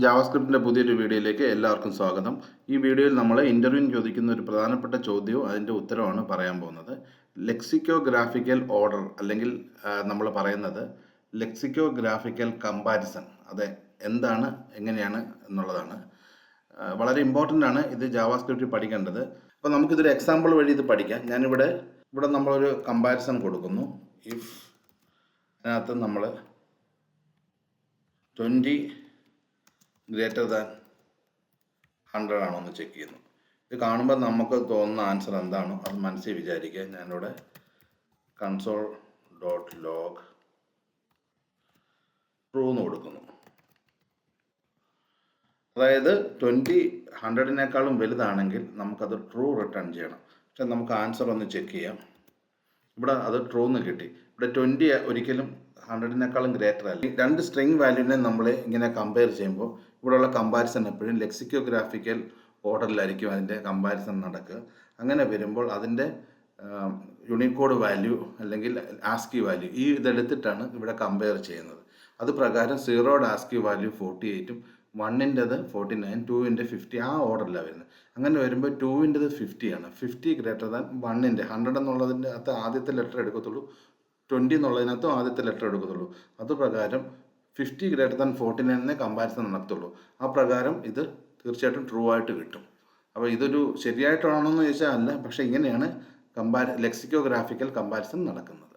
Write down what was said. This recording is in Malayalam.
ജാവാസ്ക്രിപ്റ്റിൻ്റെ പുതിയൊരു വീഡിയോയിലേക്ക് എല്ലാവർക്കും സ്വാഗതം. ഈ വീഡിയോയിൽ നമ്മൾ ഇൻ്റർവ്യൂവിന് ചോദിക്കുന്ന ഒരു പ്രധാനപ്പെട്ട ചോദ്യവും അതിൻ്റെ ഉത്തരവുമാണ് പറയാൻ പോകുന്നത്. ലെക്സിക്കോഗ്രാഫിക്കൽ ഓർഡർ അല്ലെങ്കിൽ നമ്മൾ പറയുന്നത് ലെക്സിക്കോഗ്രാഫിക്കൽ കമ്പാരിസൺ, അത് എന്താണ്, എങ്ങനെയാണ് എന്നുള്ളതാണ്. വളരെ ഇമ്പോർട്ടൻ്റ് ആണ് ഇത് ജാവാസ്ക്രിപ്റ്റിൽ പഠിക്കേണ്ടത്. അപ്പോൾ നമുക്കിതൊരു എക്സാമ്പിൾ വഴി ഇത് പഠിക്കാം. ഇവിടെ നമ്മളൊരു കമ്പാരിസൺ കൊടുക്കുന്നു. ഇഫ് അതിനകത്ത് നമ്മൾ 20 ഗ്രേറ്റർ ദാൻ 100 ആണോ എന്ന് ചെക്ക് ചെയ്യുന്നു. ഇത് കാണുമ്പോൾ നമുക്ക് തോന്നുന്ന ആൻസർ എന്താണോ അത് മനസ്സിൽ വിചാരിക്കുക. ഞാനിവിടെ console.log ട്രൂ എന്ന് കൊടുക്കുന്നു. അതായത് 20 100-നേക്കാളും വലുതാണെങ്കിൽ നമുക്കത് ട്രൂ റിട്ടേൺ ചെയ്യണം. പക്ഷെ നമുക്ക് ആൻസർ ഒന്ന് ചെക്ക് ചെയ്യാം. ഇവിടെ അത് ട്രൂ എന്ന് കിട്ടി. ഇവിടെ 20 ഒരിക്കലും 100-നേക്കാളും ഗ്രേറ്റർ അല്ല. രണ്ട് സ്ട്രിങ് വാല്യൂവിനെ നമ്മൾ ഇങ്ങനെ കമ്പയർ ചെയ്യുമ്പോൾ ഇവിടെയുള്ള കമ്പാരിസൺ എപ്പോഴും ലെക്സിക്കോഗ്രാഫിക്കൽ ഓർഡറിലായിരിക്കും അതിൻ്റെ കമ്പാരിസൺ നടക്കുക. അങ്ങനെ വരുമ്പോൾ അതിൻ്റെ യൂണിക്കോഡ് വാല്യൂ അല്ലെങ്കിൽ ആസ്കി വാല്യൂ ഇതെടുത്തിട്ടാണ് ഇവിടെ കമ്പയർ ചെയ്യുന്നത്. അത് പ്രകാരം 0യുടെ ആസ്കി വാല്യൂ 48ഉം 1ൻ്റെത് 49, 2ൻ്റെ 50 ആ ഓർഡറിലാണ് വരുന്നത്. അങ്ങനെ വരുമ്പോൾ 2ൻ്റെത് 50 ആണ്. 50 ഗ്രേറ്റർ ദാൻ 1ൻ്റെ 100 എന്നുള്ളതിൻ്റെ അകത്ത് ആദ്യത്തെ ലെറ്റർ എടുക്കത്തുള്ളൂ, 20 എന്നുള്ളതിനകത്തും ആദ്യത്തെ ലെറ്റർ എടുക്കത്തുള്ളൂ. അതുപ്രകാരം 50 ഗ്രേറ്റർ ദാൻ 49 കമ്പാരിസൺ നടത്തുള്ളൂ. ആ പ്രകാരം ഇത് തീർച്ചയായിട്ടും ട്രൂ ആയിട്ട് കിട്ടും. അപ്പോൾ ഇതൊരു ശരിയായിട്ടാണോ എന്ന് ചോദിച്ചാൽ അല്ല, പക്ഷേ ഇങ്ങനെയാണ് ലെക്സിക്കോഗ്രാഫിക്കൽ കമ്പാരിസൺ നടക്കുന്നത്.